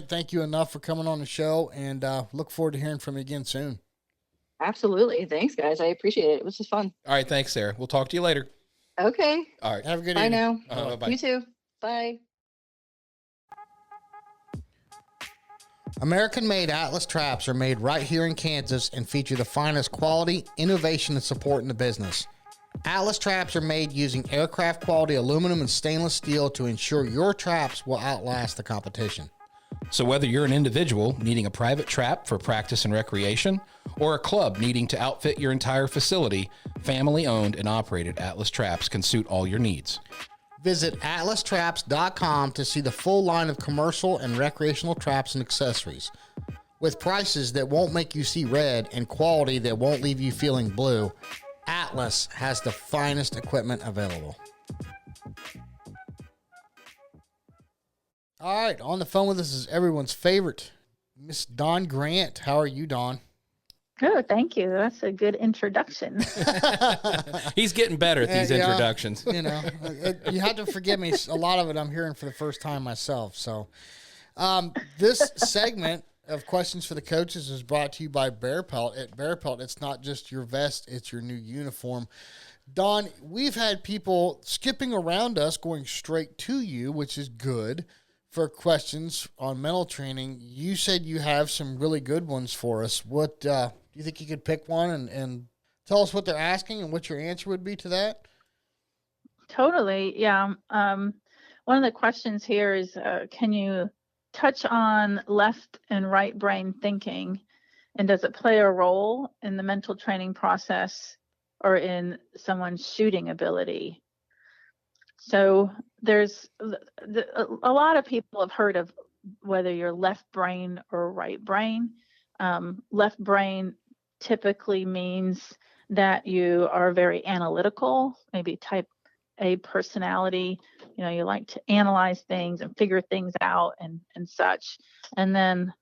thank you enough for coming on the show, and look forward to hearing from you again soon. Absolutely. Thanks, guys. I appreciate it. It was just fun. All right. Thanks, Sarah. We'll talk to you later. Okay. All right. Have a good Bye evening. now. Bye-bye. You too. Bye. American-made Atlas traps are made right here in Kansas and feature the finest quality, innovation, and support in the business. Atlas traps are made using aircraft-quality aluminum and stainless steel to ensure your traps will outlast the competition. So whether you're an individual needing a private trap for practice and recreation, or a club needing to outfit your entire facility, family-owned and operated Atlas Traps can suit all your needs. Visit atlastraps.com to see the full line of commercial and recreational traps and accessories. With prices that won't make you see red and quality that won't leave you feeling blue, Atlas has the finest equipment available. All right, on the phone with us is everyone's favorite, Miss Dawn Grant. How are you, Dawn? Oh, thank you. That's a good introduction. He's getting better at these introductions. You know, you have to forgive me. A lot of it I'm hearing for the first time myself. So this segment of Questions for the Coaches is brought to you by Bear Pelt. At Bear Pelt, it's not just your vest, it's your new uniform. Don, we've had people skipping around us going straight to you, which is good, for questions on mental training. You said you have some really good ones for us. What do you think you could pick one and tell us what they're asking and what your answer would be to that? Totally. Yeah. One of the questions here is, can you touch on left and right brain thinking, and does it play a role in the mental training process or in someone's shooting ability? So there's a lot of people have heard of whether you're left brain or right brain. Left brain typically means that you are very analytical, maybe type A personality. You know, you like to analyze things and figure things out and such. And then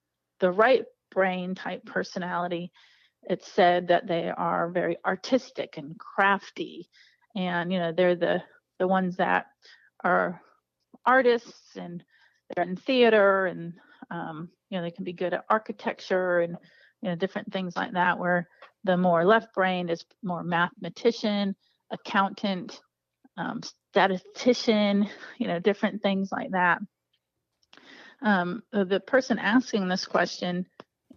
the right brain type personality, it's said that they are very artistic and crafty. And, you know, they're the ones that are artists, and they're in theater, and, you know, they can be good at architecture and, you know, different things like that, where the more left brain is more mathematician, accountant, statistician, you know, different things like that. The person asking this question,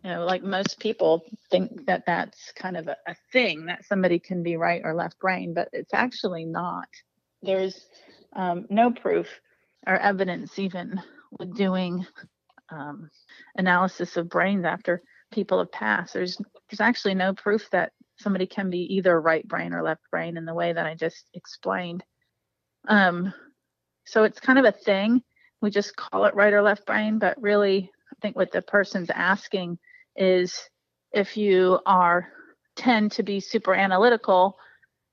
you know, like most people think that that's kind of a thing, that somebody can be right or left brain, but it's actually not. There's no proof or evidence, even with doing analysis of brains after people have passed. There's actually no proof that somebody can be either right brain or left brain in the way that I just explained. So it's kind of a thing. We just call it right or left brain, but really, I think what the person's asking is if you tend to be super analytical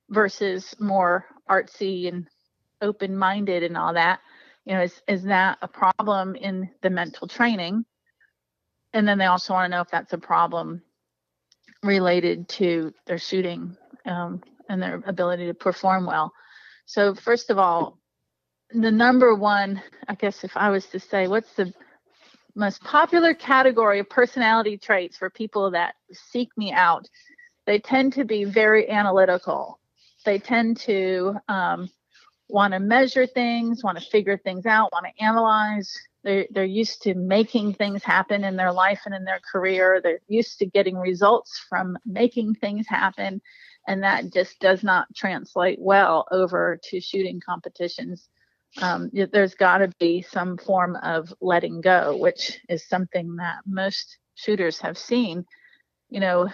versus more artsy and open-minded and all that, you know, is that a problem in the mental training? And then they also want to know if that's a problem related to their shooting and their ability to perform well. So first of all, the number one, I guess if I was to say, what's the most popular category of personality traits for people that seek me out? They tend to be very analytical. They tend to want to measure things, want to figure things out, want to analyze. They're used to making things happen in their life and in their career. They're used to getting results from making things happen, and that just does not translate well over to shooting competitions. There's got to be some form of letting go, which is something that most shooters have seen. You know,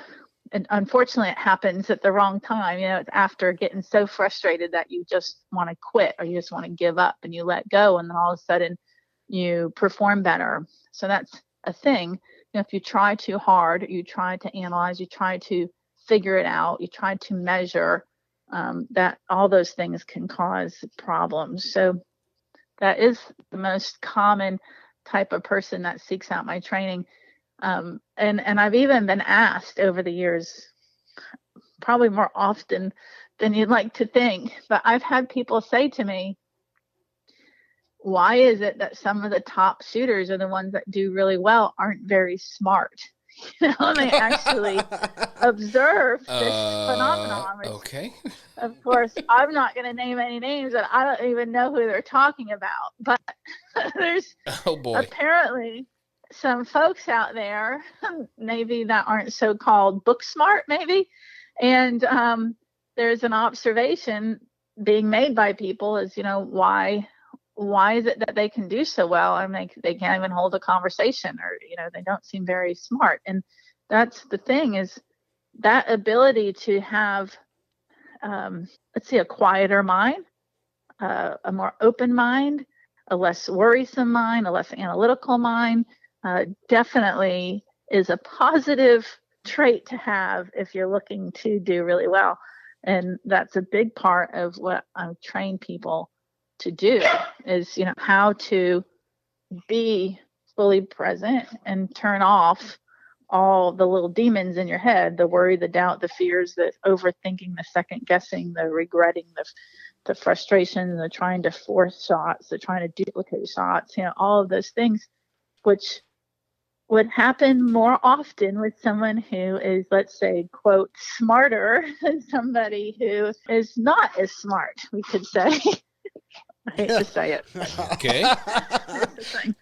and unfortunately, it happens at the wrong time. You know, it's after getting so frustrated that you just want to quit or you just want to give up, and you let go, and then all of a sudden you perform better. So that's a thing. You know, if you try too hard, you try to analyze, you try to figure it out, you try to measure, that all those things can cause problems. So that is the most common type of person that seeks out my training. And I've even been asked over the years, probably more often than you'd like to think, but I've had people say to me, why is it that some of the top shooters are the ones that do really well aren't very smart? You know, and they actually observe this phenomenon. Which, okay. Of course, I'm not going to name any names, and I don't even know who they're talking about. But there's apparently some folks out there, maybe that aren't so-called book smart, maybe. And there's an observation being made by people is, you know, why is it that they can do so well? I mean, they can't even hold a conversation, or, you know, they don't seem very smart. And that's the thing, is that ability to have, a quieter mind, a more open mind, a less worrisome mind, a less analytical mind, definitely is a positive trait to have if you're looking to do really well. And that's a big part of what I train people to do, is, you know, how to be fully present and turn off all the little demons in your head, the worry, the doubt, the fears, the overthinking, the second guessing, the regretting, the frustration, the trying to force shots, the trying to duplicate shots, all of those things, which would happen more often with someone who is, let's say, quote, smarter than somebody who is not as smart, we could say. I hate to say it. Okay. That's the thing.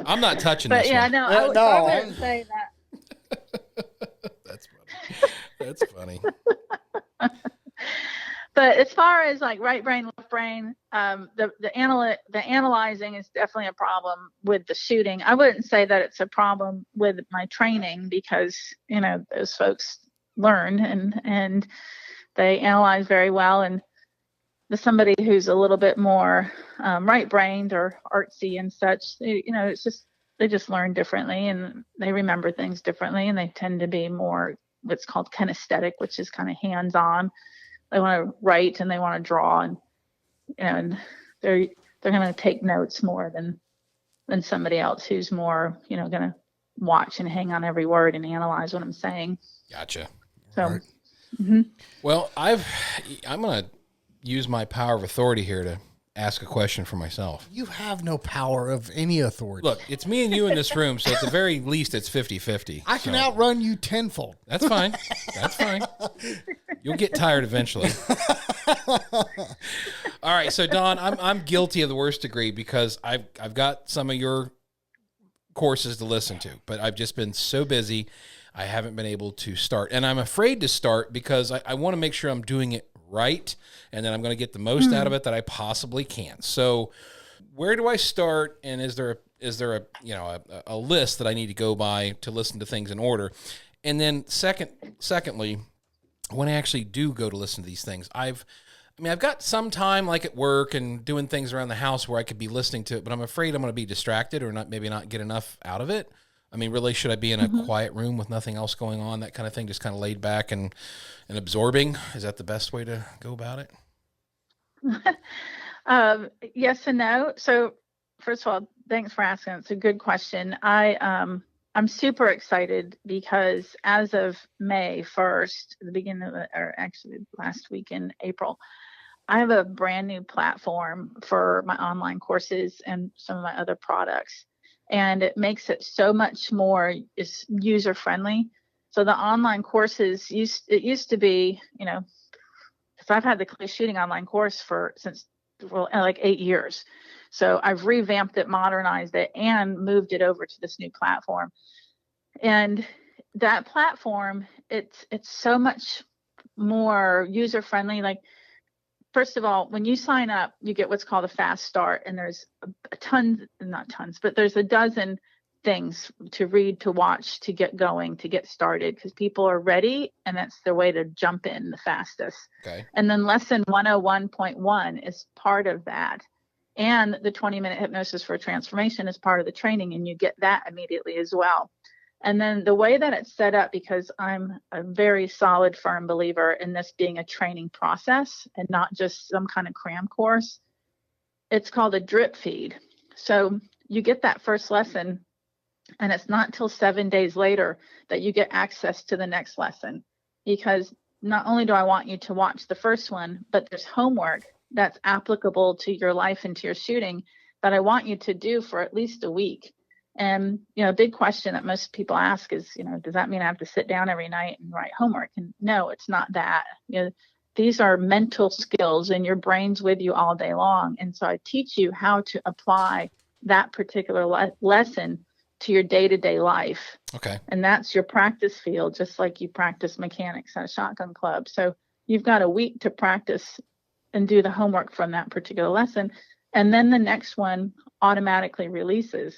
I'm not touching But this yeah, one. no, I wouldn't say that. That's funny. That's funny. But as far as like right brain, left brain, the analyzing is definitely a problem with the shooting. I wouldn't say that it's a problem with my training because, those folks learn and they analyze very well. And somebody who's a little bit more right brained or artsy and such, it's just, they just learn differently and they remember things differently, and they tend to be more what's called kinesthetic, which is kind of hands on. They want to write and they want to draw, and and they're going to take notes more than somebody else who's more going to watch and hang on every word and analyze what I'm saying. Gotcha. So, Right. Well, I'm going to use my power of authority here to ask a question for myself. You have no power of any authority. Look, it's me and you in this room, so at the very least, it's 50-50. I can outrun you tenfold. That's fine. That's fine. You'll get tired eventually. All right, so Don, I'm guilty of the worst degree because I've got some of your courses to listen to, but I've just been so busy, I haven't been able to start. And I'm afraid to start because I want to make sure I'm doing it right, and then I'm going to get the most out of it that I possibly can. So where do I start, and is there a list that I need to go by to listen to things in order? And then secondly, when I actually do go to listen to these things, I've got some time like at work and doing things around the house where I could be listening to it, but I'm afraid I'm going to be distracted or maybe not get enough out of it. I mean, really, should I be in a quiet room with nothing else going on, that kind of thing, just kind of laid back and absorbing? Is that the best way to go about it? Yes and no. So first of all, thanks for asking. It's a good question. I'm super excited because as of May 1st, the beginning of or actually last week in April, I have a brand new platform for my online courses and some of my other products. And it makes it so much more user friendly. So the online courses used to be, because I've had the clay shooting online course since like 8 years. So I've revamped it, modernized it, and moved it over to this new platform. And that platform, it's so much more user friendly. Like, first of all, when you sign up, you get what's called a fast start, and there's there's a dozen things to read, to watch, to get going, to get started, because people are ready, and that's their way to jump in the fastest. Okay. And then lesson 101.1 is part of that. And the 20-minute hypnosis for transformation is part of the training, and you get that immediately as well. And then the way that it's set up, because I'm a very solid, firm believer in this being a training process and not just some kind of cram course, it's called a drip feed. So you get that first lesson, and it's not till 7 days later that you get access to the next lesson. Because not only do I want you to watch the first one, but there's homework that's applicable to your life and to your shooting that I want you to do for at least a week. And, a big question that most people ask is, does that mean I have to sit down every night and write homework? And no, it's not that. These are mental skills, and your brain's with you all day long. And so I teach you how to apply that particular lesson to your day-to-day life. Okay. And that's your practice field, just like you practice mechanics at a shotgun club. So you've got a week to practice and do the homework from that particular lesson. And then the next one automatically releases.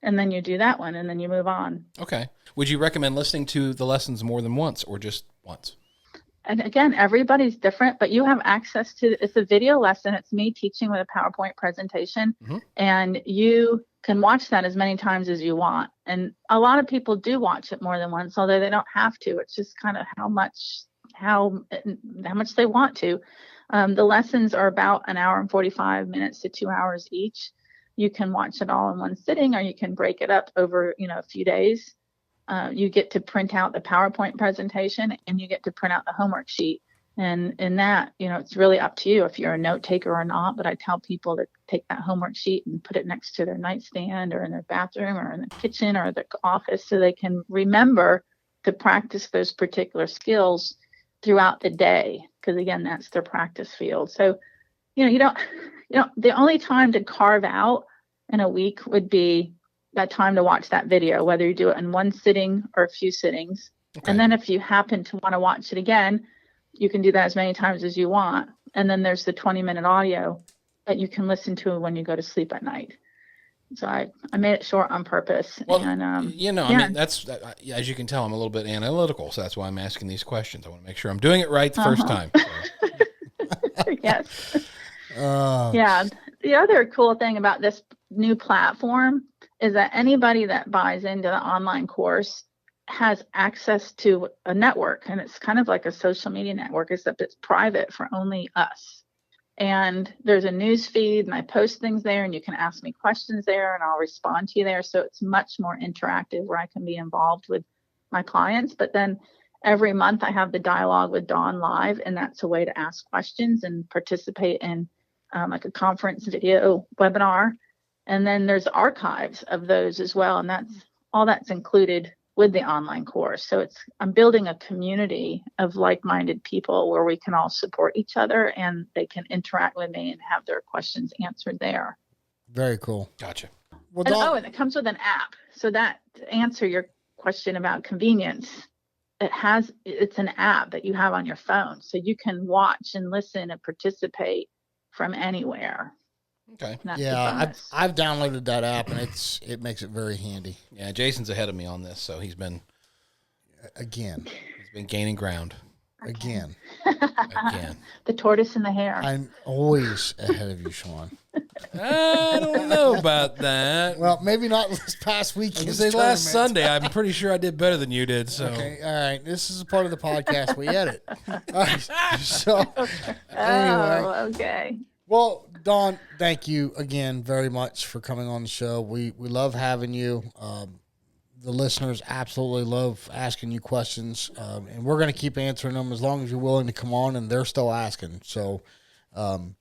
And then you do that one, and then you move on. Okay. Would you recommend listening to the lessons more than once, or just once? And again, everybody's different, but you have access to, it's a video lesson. It's me teaching with a PowerPoint presentation, and you can watch that as many times as you want. And a lot of people do watch it more than once, although they don't have to. It's just kind of how much they want to. The lessons are about an hour and 45 minutes to 2 hours each. You can watch it all in one sitting, or you can break it up over, a few days. you get to print out the PowerPoint presentation and you get to print out the homework sheet. And in that, it's really up to you if you're a note taker or not. But I tell people to take that homework sheet and put it next to their nightstand or in their bathroom or in the kitchen or the office so they can remember to practice those particular skills throughout the day. Because again, that's their practice field. So, the only time to carve out in a week would be that time to watch that video, whether you do it in one sitting or a few sittings. Okay. And then if you happen to want to watch it again, you can do that as many times as you want. And then there's the 20-minute audio that you can listen to when you go to sleep at night. So I made it short on purpose. Well, and, I mean, that's, as you can tell, I'm a little bit analytical. So that's why I'm asking these questions. I want to make sure I'm doing it right the first time. So. Yes. Yeah. The other cool thing about this new platform is that anybody that buys into the online course has access to a network, and it's kind of like a social media network, except it's private for only us. And there's a news feed, and I post things there, and you can ask me questions there, and I'll respond to you there. So it's much more interactive where I can be involved with my clients. But then every month I have the dialogue with Dawn live, and that's a way to ask questions and participate in like a conference video webinar. And then there's archives of those as well. And that's included with the online course. So I'm building a community of like-minded people where we can all support each other and they can interact with me and have their questions answered there. Very cool. Gotcha. Well, and it comes with an app. So that, to answer your question about convenience, it's an app that you have on your phone. So you can watch and listen and participate from anywhere. Okay. Yeah, I've downloaded that app, and it makes it very handy. Yeah, Jason's ahead of me on this, so he's been gaining ground. Again. The tortoise and the hare. I'm always ahead of you, Sean. I don't know about that. Well, maybe not this past weekend. Last Sunday, I'm pretty sure I did better than you did. So okay, all right. This is a part of the podcast we edit. All right. So anyway, okay. Well, Dawn, thank you again very much for coming on the show. We love having you. The listeners absolutely love asking you questions, and we're going to keep answering them as long as you're willing to come on, and they're still asking. So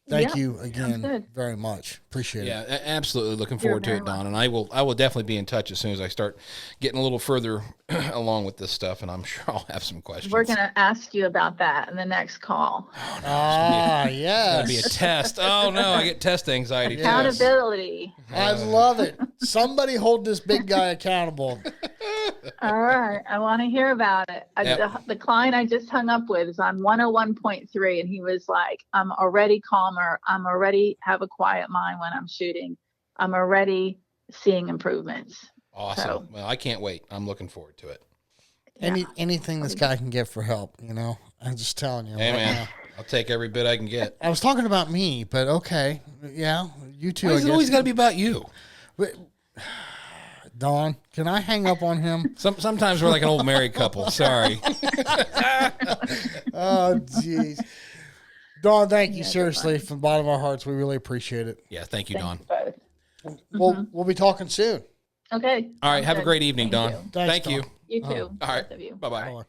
thank you again very much. Appreciate it. Yeah, absolutely. Looking forward to it, Dawn. And I will definitely be in touch as soon as I start getting a little further along with this stuff, and I'm sure I'll have some questions. We're going to ask you about that in the next call. Yes. It's going to be a test. Oh, no, I get test anxiety. Yes. Accountability. I love it. Somebody hold this big guy accountable. All right. I want to hear about it. The client I just hung up with is on 101.3, and he was like, I'm already calmer. I'm already have a quiet mind when I'm shooting. I'm already seeing improvements. Awesome. So, well, I can't wait. I'm looking forward to it. Anything this guy can get for help, I'm just telling you. Hey, man. I'll take every bit I can get. I was talking about me, but okay. Yeah, you too. It's always got to be about you. Dawn, can I hang up on him? Sometimes we're like an old married couple. Sorry. Oh, jeez. Dawn, thank you seriously from the bottom of our hearts. We really appreciate it. Yeah, thank you, Dawn. We'll be talking soon. Okay. All right. Have a great evening, Dawn. Thanks, Thank you. You too. All right. Both of you. Bye-bye.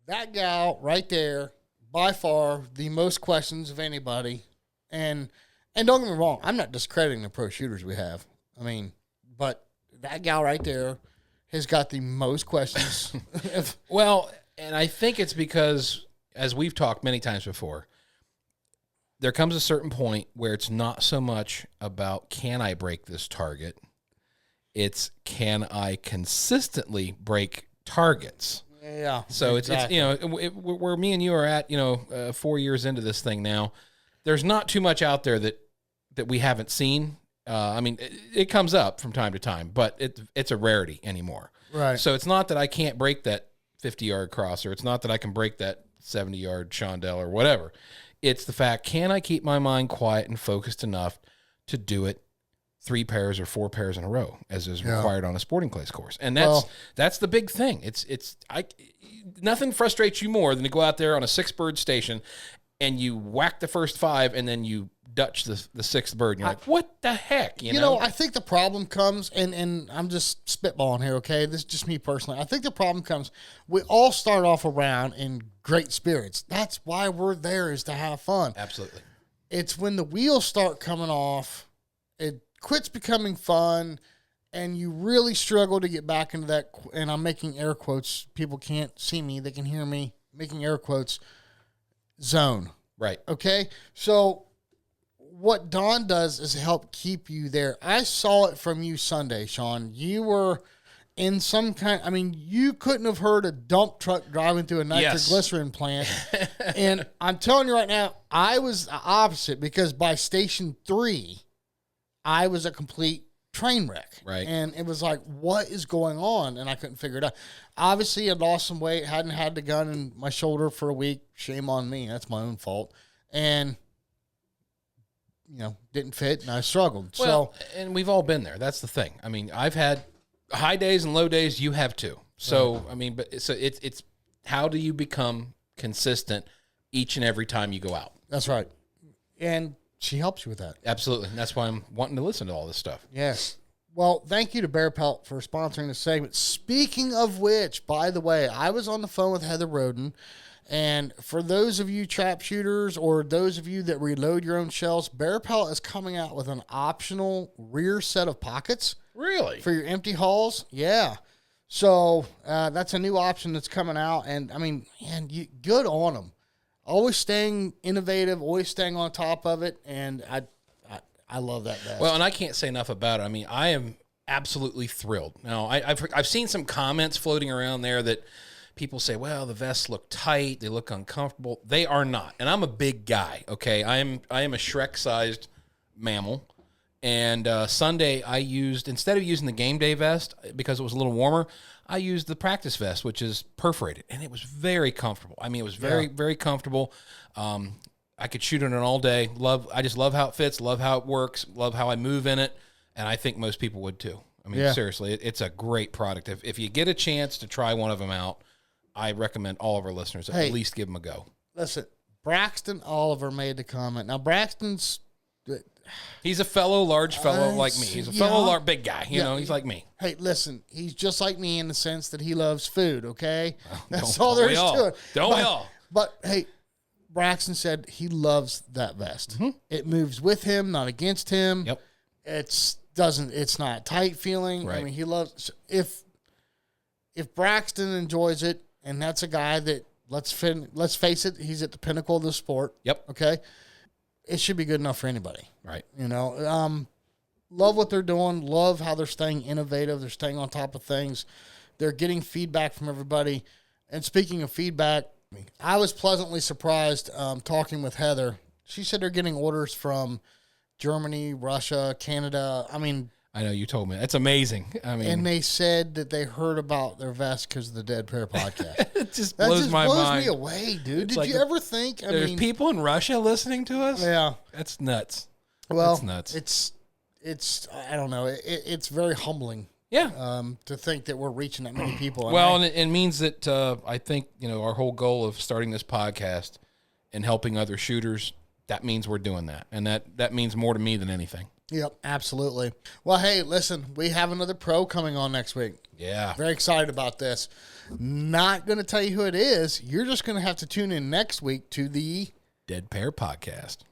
That gal right there, by far the most questions of anybody. And don't get me wrong, I'm not discrediting the pro shooters we have. I mean, but that gal right there has got the most questions. Well, and I think it's because, as we've talked many times before, there comes a certain point where it's not so much about can I break this target, it's can I consistently break targets. Yeah. So exactly. it's where me and you are at 4 years into this thing now. There's not too much out there that we haven't seen. I mean, it comes up from time to time, but it's a rarity anymore. Right. So it's not that I can't break that 50-yard crosser. It's not that I can break that 70-yard chandelle or whatever. It's the fact, can I keep my mind quiet and focused enough to do it 3 pairs or 4 pairs in a row, as is required on a sporting clays course? And that's the big thing. Nothing frustrates you more than to go out there on a 6-bird station and you whack the first 5 and then you Dutch the sixth bird. And you're like, what the heck? You You know? know, I think the problem comes, and I'm just spitballing here, okay? This is just me personally. I think the problem comes, we all start off around in great spirits. That's why we're there, is to have fun. Absolutely. It's when the wheels start coming off, it quits becoming fun, and you really struggle to get back into that, and I'm making air quotes. People can't see me. They can hear me making air quotes, zone. Right. Okay? So what Dawn does is help keep you there. I saw it from you Sunday, Sean. You were in some kind, I mean, you couldn't have heard a dump truck driving through a nitroglycerin plant. And I'm telling you right now, I was the opposite, because by station 3, I was a complete train wreck. Right. And it was like, what is going on? And I couldn't figure it out. Obviously, I lost some weight, hadn't had the gun in my shoulder for a week. Shame on me. That's my own fault. And didn't fit, and I struggled. Well, and we've all been there. That's the thing. I mean, I've had high days and low days. You have too. So, right. I mean, but so it's how do you become consistent each and every time you go out? That's right. And she helps you with that. Absolutely. And that's why I'm wanting to listen to all this stuff. Yes. Well, thank you to Bear Pelt for sponsoring the segment. Speaking of which, by the way, I was on the phone with Heather Roden. And for those of you trap shooters, or those of you that reload your own shells, Bear Pelt is coming out with an optional rear set of pockets. Really? For your empty hulls. Yeah. So that's a new option that's coming out. And, I mean, man, good on them. Always staying innovative, always staying on top of it. And I love that vest. Well, and I can't say enough about it. I mean, I am absolutely thrilled. Now, I've seen some comments floating around there that people say, well, the vests look tight, they look uncomfortable. They are not. And I'm a big guy, okay? I am a Shrek-sized mammal. And Sunday, I used, instead of using the game day vest, because it was a little warmer, I used the practice vest, which is perforated. And it was very comfortable. I mean, it was very, very comfortable. I could shoot in it all day. I just love how it fits, love how it works, love how I move in it. And I think most people would too. I mean, seriously, it's a great product. If you get a chance to try one of them out, I recommend all of our listeners at least give them a go. Listen, Braxton Oliver made the comment. Now, Braxton's... He's a large fellow like me. He's a fellow big guy. You know, he's like me. Hey, listen, he's just like me in the sense that he loves food, okay? That's all there is to it. Don't we all? But, hey, Braxton said he loves that vest. Mm-hmm. It moves with him, not against him. Yep. It's not tight feeling. Right. I mean, he loves... If Braxton enjoys it, and that's a guy that, let's face it, he's at the pinnacle of the sport. Yep. Okay? It should be good enough for anybody. Right. You know, love what they're doing. Love how they're staying innovative. They're staying on top of things. They're getting feedback from everybody. And speaking of feedback, I was pleasantly surprised talking with Heather. She said they're getting orders from Germany, Russia, Canada. I mean, I know you told me. That's amazing. I mean, and they said that they heard about their vest because of the Dead Pair podcast. It just blows my mind. Me away, dude. It's Did like you ever think? There's people in Russia listening to us? Yeah, that's nuts. Well, that's nuts. It's I don't know. It's very humbling. Yeah. To think that we're reaching that many people. And it means that I think our whole goal of starting this podcast and helping other shooters, that means we're doing that, and that means more to me than anything. Yep, absolutely. Well, hey, listen, we have another pro coming on next week. Yeah. Very excited about this. Not going to tell you who it is. You're just going to have to tune in next week to the Dead Pair Podcast.